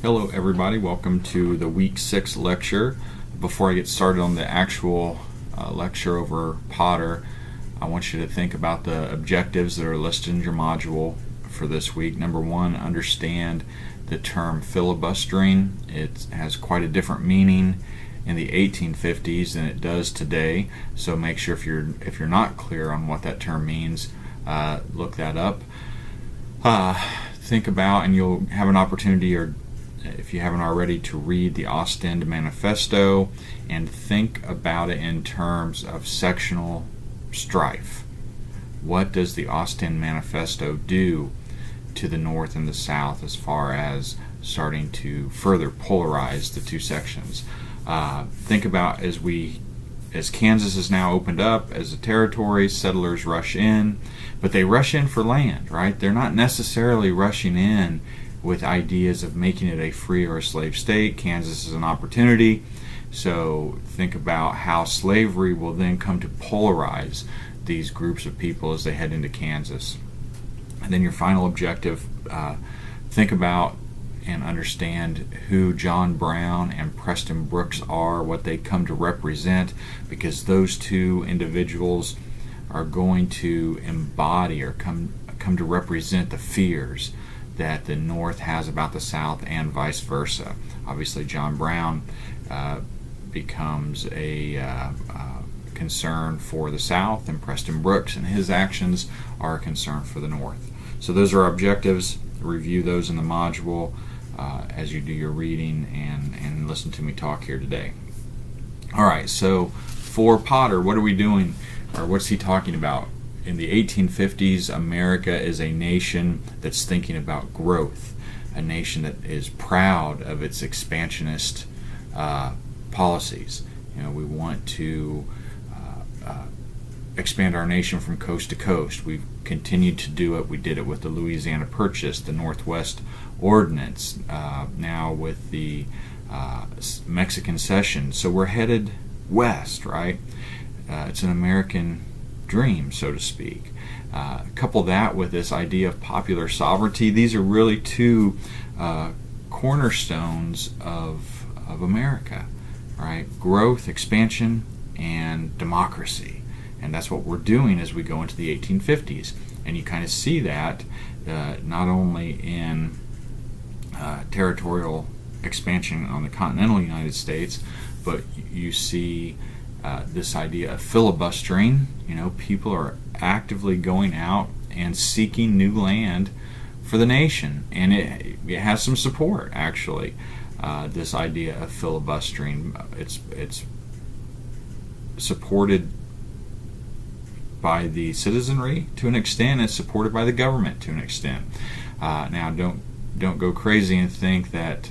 Hello everybody, welcome to the week 6 lecture. Before I get started on the actual lecture over Potter, I want you to think about the objectives that are listed in your module for this week. Number 1, understand the term filibustering. It has quite a different meaning in the 1850s than it does today, so make sure if you're not clear on what that term means, look that up. Think about, and you'll have an opportunity, or if you haven't already, to read the Ostend Manifesto and think about it in terms of sectional strife. What does the Ostend Manifesto do to the North and the South as far as starting to further polarize the two sections? Think about as Kansas is now opened up as a territory, settlers rush in, but they rush in for land, right? They're not necessarily rushing in with ideas of making it a free or a slave state. Kansas is an opportunity. So think about how slavery will then come to polarize these groups of people as they head into Kansas. And then your final objective, think about and understand who John Brown and Preston Brooks are, what they come to represent, because those two individuals are going to embody or come to represent the fears that the North has about the South and vice versa. Obviously, John Brown becomes a concern for the South, and Preston Brooks and his actions are a concern for the North. So those are our objectives. Review those in the module as you do your reading and listen to me talk here today. All right, so for Potter, what are we doing, or what's he talking about? In the 1850s, America is a nation that's thinking about growth, a nation that is proud of its expansionist policies. You know, we want to expand our nation from coast to coast. We've continued to do it. We did it with the Louisiana Purchase, the Northwest Ordinance, now with the Mexican Cession. So we're headed west, right? It's an American dream, so to speak. Couple that with this idea of popular sovereignty. These are really two cornerstones of America, right? Growth, expansion, and democracy. And that's what we're doing as we go into the 1850s. And you kind of see that not only in territorial expansion on the continental United States, but you see this idea of filibustering. You know, people are actively going out and seeking new land for the nation, and it has some support, actually. This idea of filibustering, it's supported by the citizenry to an extent. It's supported by the government to an extent. Now, don't go crazy and think that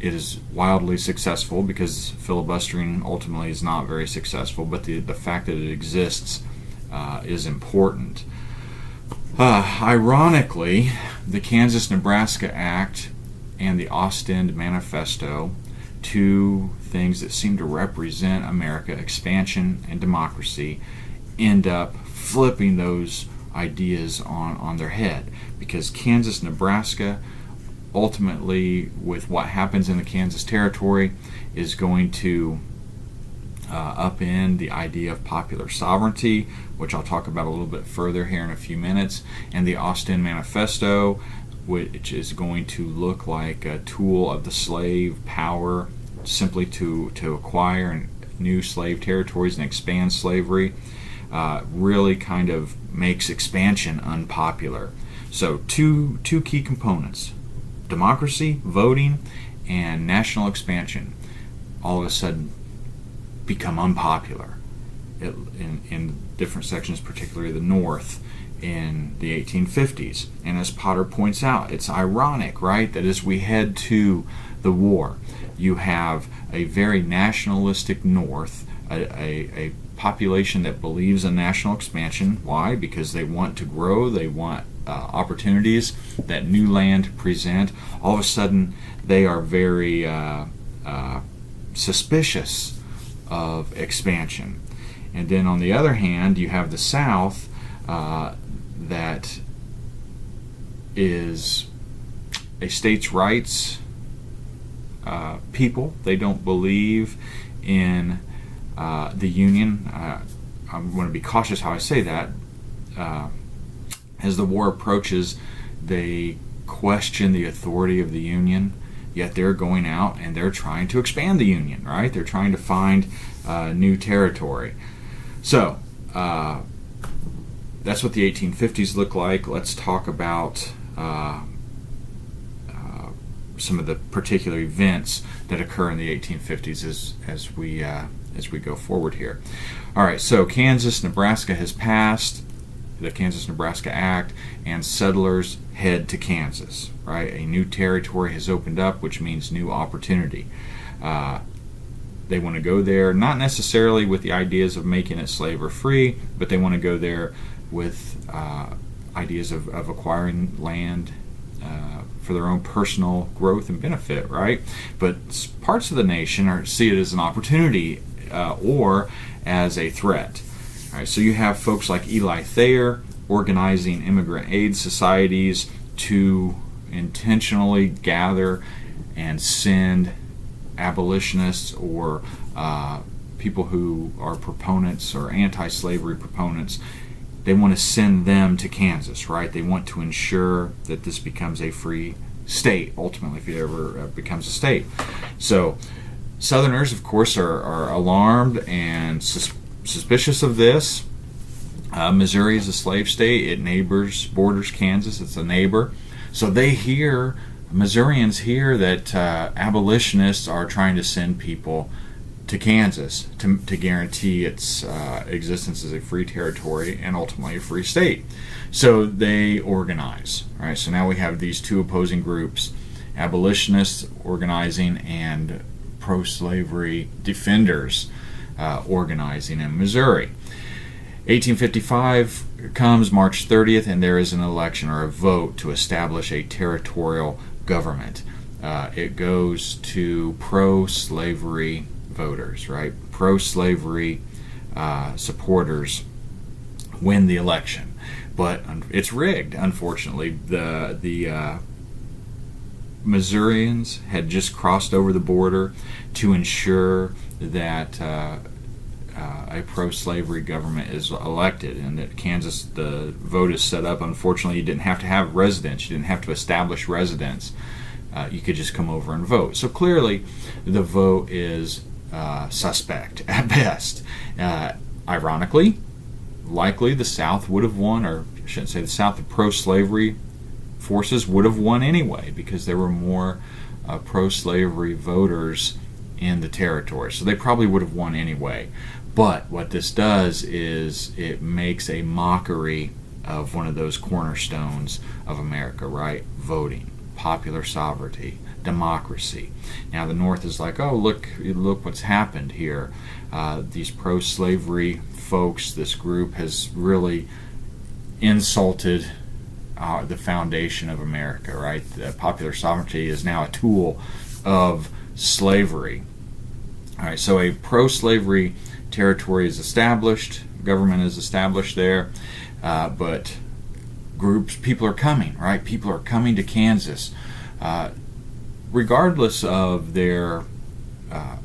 it is wildly successful, because filibustering ultimately is not very successful, but the fact that it exists is important. Ironically, the Kansas-Nebraska Act and the Ostend Manifesto, two things that seem to represent America, expansion and democracy, end up flipping those ideas on their head, because Kansas-Nebraska, ultimately, with what happens in the Kansas Territory, is going to upend the idea of popular sovereignty, which I'll talk about a little bit further here in a few minutes, and the Ostend Manifesto, which is going to look like a tool of the slave power simply to acquire new slave territories and expand slavery, really kind of makes expansion unpopular. So two key components: democracy, voting, and national expansion, all of a sudden become unpopular in different sections, particularly the North, in the 1850s. And as Potter points out, it's ironic, right, that as we head to the war, you have a very nationalistic North, a population that believes in national expansion. Why? Because they want to grow, they want opportunities that new land present. All of a sudden, they are very suspicious of expansion. And then on the other hand, you have the South that is a states' rights people. They don't believe in the Union. I'm going to be cautious how I say that. As the war approaches, they question the authority of the Union, yet they're going out and they're trying to expand the Union, right? They're trying to find new territory. So, that's what the 1850s look like. Let's talk about some of the particular events that occur in the 1850s as we go forward here. All right, so Kansas, Nebraska has passed the Kansas-Nebraska Act, and settlers head to Kansas. Right, a new territory has opened up, which means new opportunity. They want to go there not necessarily with the ideas of making it slave or free, but they want to go there with ideas of acquiring land for their own personal growth and benefit, right? But parts of the nation see it as an opportunity or as a threat. All right, so you have folks like Eli Thayer organizing immigrant aid societies to intentionally gather and send abolitionists or people who are proponents or anti-slavery proponents. They want to send them to Kansas, right? They want to ensure that this becomes a free state, ultimately, if it ever becomes a state. So Southerners, of course, are alarmed and suspicious of this. Missouri is a slave state. It borders Kansas. It's a neighbor. So Missourians hear that abolitionists are trying to send people to Kansas to guarantee its existence as a free territory and ultimately a free state. So they organize. Right. So now we have these two opposing groups, abolitionists organizing and pro-slavery defenders organizing in Missouri. 1855 comes, March 30th, and there is an election or a vote to establish a territorial government. It goes to pro-slavery voters, right? Pro-slavery supporters win the election, but it's rigged. Unfortunately, the Missourians had just crossed over the border to ensure that a pro-slavery government is elected, and that Kansas, the vote is set up. Unfortunately, you didn't have to have residence. You didn't have to establish residence. You could just come over and vote. So clearly, the vote is suspect at best. Ironically, likely the South would have won, or I shouldn't say the South, the pro-slavery forces would have won anyway, because there were more pro-slavery voters in the territory. So they probably would have won anyway. But what this does is it makes a mockery of one of those cornerstones of America, right? Voting, popular sovereignty, democracy. Now the North is like, oh, look what's happened here. These pro-slavery folks, this group has really insulted the foundation of America, right? The popular sovereignty is now a tool of slavery. All right, so a pro-slavery territory is established, government is established there, but people are coming, right? People are coming to Kansas. Regardless of their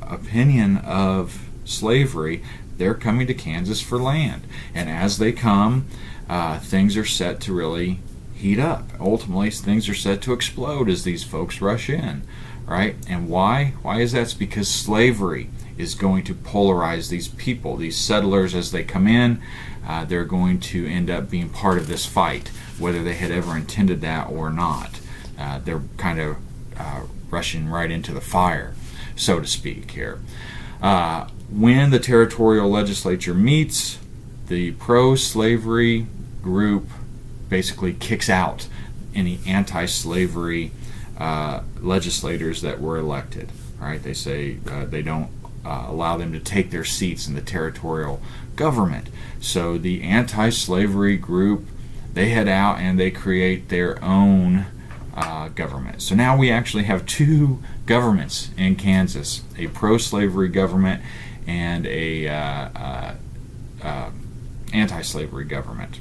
opinion of slavery, they're coming to Kansas for land. And as they come, things are set to really heat up. Ultimately, things are set to explode as these folks rush in, right? And why? Why is that? It's because slavery is going to polarize these people, these settlers. As they come in, they're going to end up being part of this fight, whether they had ever intended that or not. They're kind of rushing right into the fire, so to speak, here. When the territorial legislature meets, the pro-slavery group basically kicks out any anti-slavery legislators that were elected. Right? They say they don't allow them to take their seats in the territorial government. So the anti-slavery group, they head out and they create their own government. So now we actually have two governments in Kansas: a pro-slavery government and a anti-slavery government.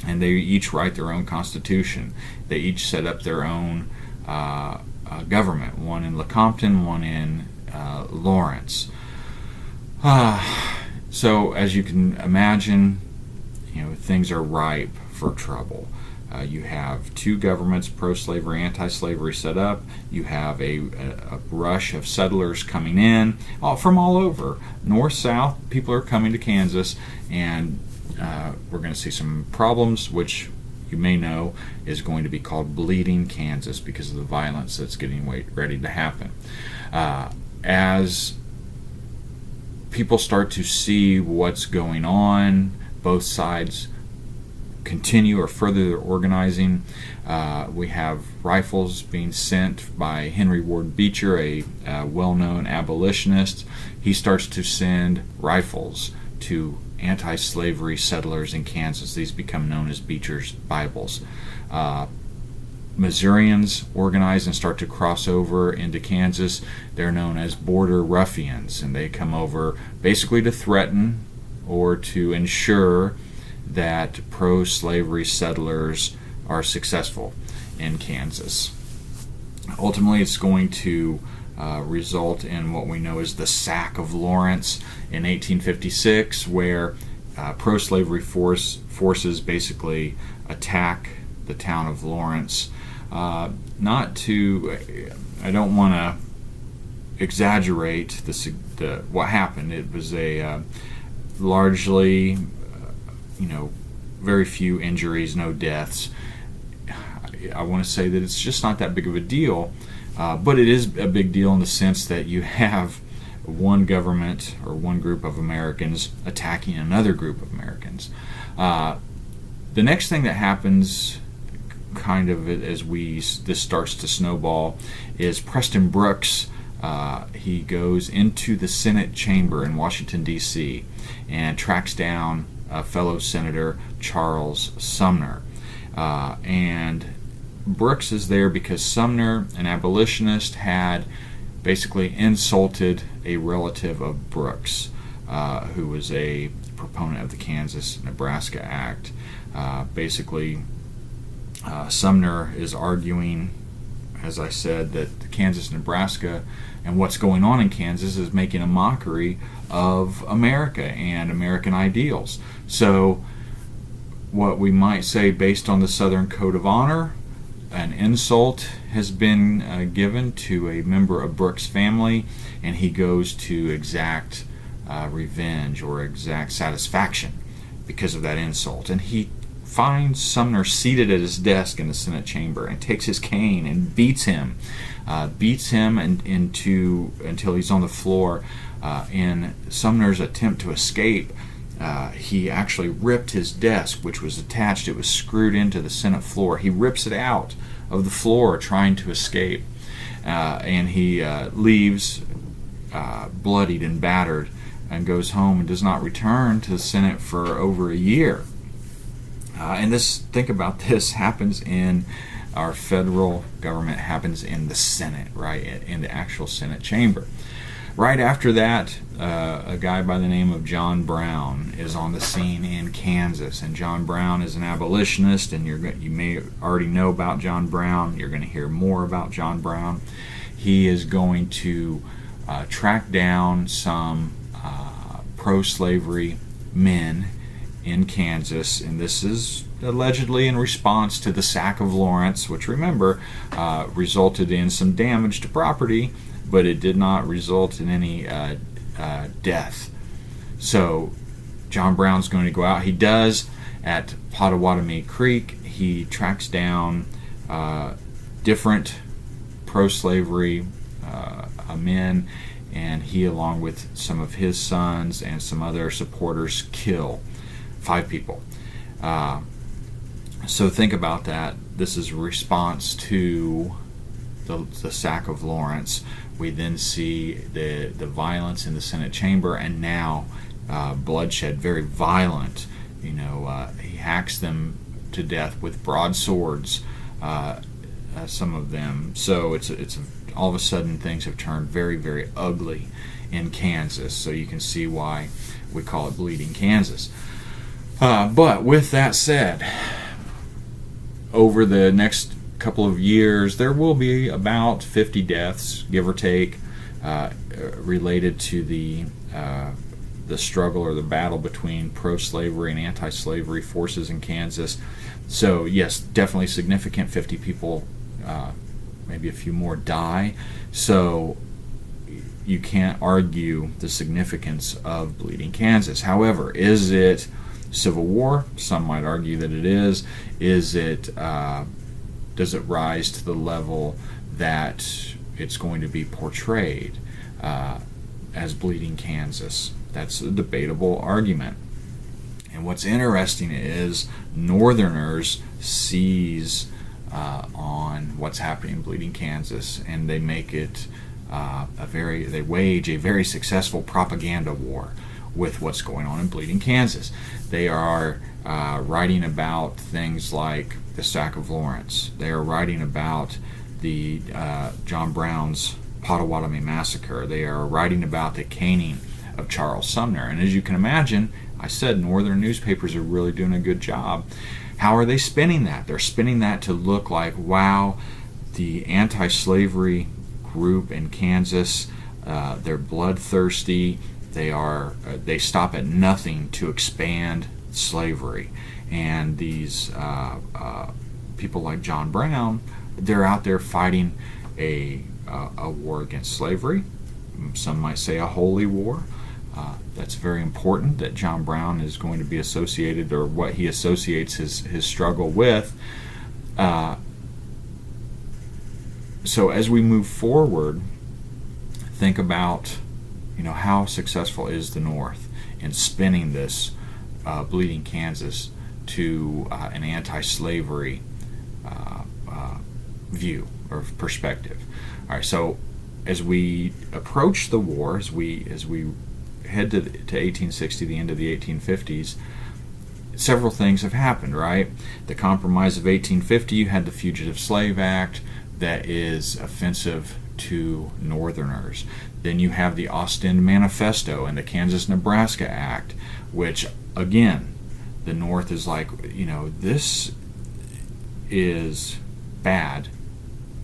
And they each write their own constitution. They each set up their own government, one in Lecompton, one in Lawrence. So as you can imagine, things are ripe for trouble. You have two governments, pro-slavery, anti-slavery, set up. You have a rush of settlers coming in from all over. North, south, people are coming to Kansas, and we're going to see some problems, which you may know is going to be called Bleeding Kansas because of the violence that's getting ready to happen. As people start to see what's going on, both sides continue or further their organizing. We have rifles being sent by Henry Ward Beecher, a well-known abolitionist. He starts to send rifles to anti-slavery settlers in Kansas. These become known as Beecher's Bibles. Missourians organize and start to cross over into Kansas. They're known as border ruffians, and they come over basically to threaten or to ensure that pro-slavery settlers are successful in Kansas. Ultimately, it's going to result in what we know as the sack of Lawrence in 1856, where pro-slavery forces basically attack the town of Lawrence. I don't want to exaggerate what happened. It was a largely, very few injuries, no deaths. I want to say that it's just not that big of a deal, but it is a big deal in the sense that you have one government or one group of Americans attacking another group of Americans. The next thing that happens, kind of as this starts to snowball, is Preston Brooks. He goes into the Senate chamber in Washington, D.C. and tracks down fellow Senator Charles Sumner. And Brooks is there because Sumner, an abolitionist, had basically insulted a relative of Brooks, who was a proponent of the Kansas-Nebraska Act. Sumner is arguing, as I said, that Kansas-Nebraska and what's going on in Kansas is making a mockery of America and American ideals. So what we might say, based on the Southern Code of Honor, an insult has been given to a member of Brooks' family, and he goes to exact revenge or exact satisfaction because of that insult. And he finds Sumner seated at his desk in the Senate chamber and takes his cane and beats him until he's on the floor. In Sumner's attempt to escape, he actually ripped his desk, which was attached. It was screwed into the Senate floor. He rips it out of the floor trying to escape, and he leaves bloodied and battered and goes home and does not return to the Senate for over a year. And think about this, happens in our federal government, happens in the Senate, right, in the actual Senate chamber. Right after that, a guy by the name of John Brown is on the scene in Kansas, and John Brown is an abolitionist, and you may already know about John Brown. You're going to hear more about John Brown. He is going to track down some pro-slavery men in Kansas, and this is allegedly in response to the sack of Lawrence, which, remember, resulted in some damage to property, but it did not result in any death. So John Brown's going to go out. He does at Pottawatomie Creek. He tracks down different pro-slavery men, and he, along with some of his sons and some other supporters, kill 5 people. So think about that. This is a response to the sack of Lawrence. We then see the violence in the Senate chamber, and now bloodshed, very violent. He hacks them to death with broadswords, some of them. So it's all of a sudden things have turned very, very ugly in Kansas. So you can see why we call it Bleeding Kansas. But with that said, over the next couple of years, there will be about 50 deaths, give or take, related to the struggle or the battle between pro-slavery and anti-slavery forces in Kansas. So yes, definitely significant. 50 people, maybe a few more, die. So you can't argue the significance of Bleeding Kansas. However, is it Civil War? Some might argue that it is. Is it? Does it rise to the level that it's going to be portrayed as Bleeding Kansas? That's a debatable argument. And what's interesting is Northerners seize on what's happening in Bleeding Kansas, and they make it they wage a very successful propaganda war with what's going on in Bleeding Kansas. They are writing about things like the Sack of Lawrence. They are writing about the John Brown's Potawatomi Massacre. They are writing about the caning of Charles Sumner. And as you can imagine, I said Northern newspapers are really doing a good job. How are they spinning that? They're spinning that to look like, wow, the anti-slavery group in Kansas, they're bloodthirsty. They stop at nothing to expand slavery. And these people like John Brown, they're out there fighting a war against slavery. Some might say a holy war. That's very important that John Brown is going to be associated, or what he associates his struggle with. So as we move forward, think about, how successful is the North in spinning this Bleeding Kansas to an anti-slavery view or perspective. All right, so as we approach the war, as we head to 1860, the end of the 1850s, several things have happened, right? The Compromise of 1850, you had the Fugitive Slave Act that is offensive to Northerners. Then you have the Ostend Manifesto and the Kansas-Nebraska Act, which, again, the North is like, this is bad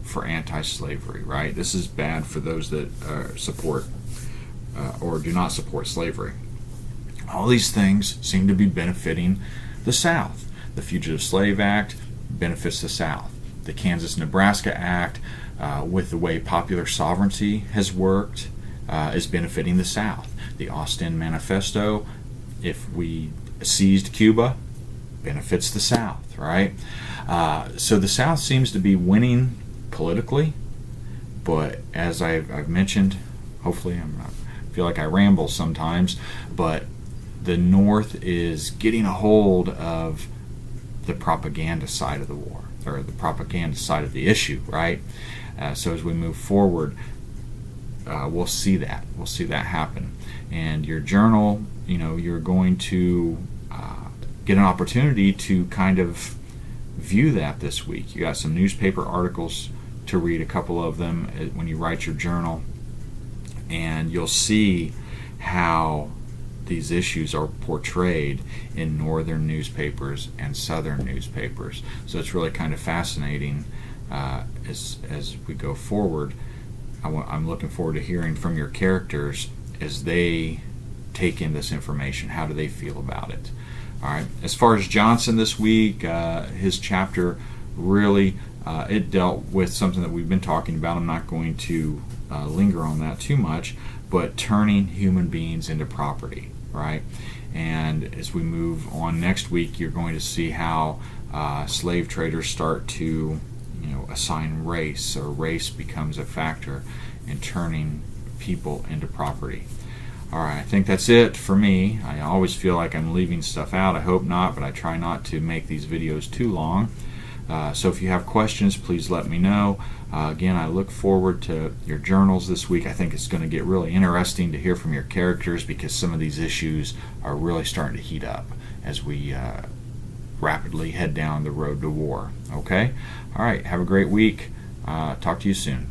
for anti-slavery, right? This is bad for those that support or do not support slavery. All these things seem to be benefiting the South. The Fugitive Slave Act benefits the South. The Kansas-Nebraska Act, with the way popular sovereignty has worked, is benefiting the South. The Ostend Manifesto, if we seized Cuba, benefits the South, right? So the South seems to be winning politically, but as I've mentioned, hopefully I feel like I ramble sometimes, but the North is getting a hold of the propaganda side of the war, or the propaganda side of the issue, right? So as we move forward, we'll see that happen. And your journal, you're going to get an opportunity to kind of view that this week. You got some newspaper articles to read, a couple of them when you write your journal, and you'll see how these issues are portrayed in Northern newspapers and Southern newspapers. So it's really kind of fascinating as we go forward. I'm looking forward to hearing from your characters as they take in this information. How do they feel about it? All right. As far as Johnson this week, his chapter really it dealt with something that we've been talking about. I'm not going to linger on that too much, but turning human beings into property, right? And as we move on next week, you're going to see how slave traders start to, assign race, or race becomes a factor in turning people into property. All right, I think that's it for me. I always feel like I'm leaving stuff out. I hope not, but I try not to make these videos too long. So if you have questions, please let me know. Again, I look forward to your journals this week. I think it's going to get really interesting to hear from your characters, because some of these issues are really starting to heat up as we rapidly head down the road to war. Okay? All right, have a great week. Talk to you soon.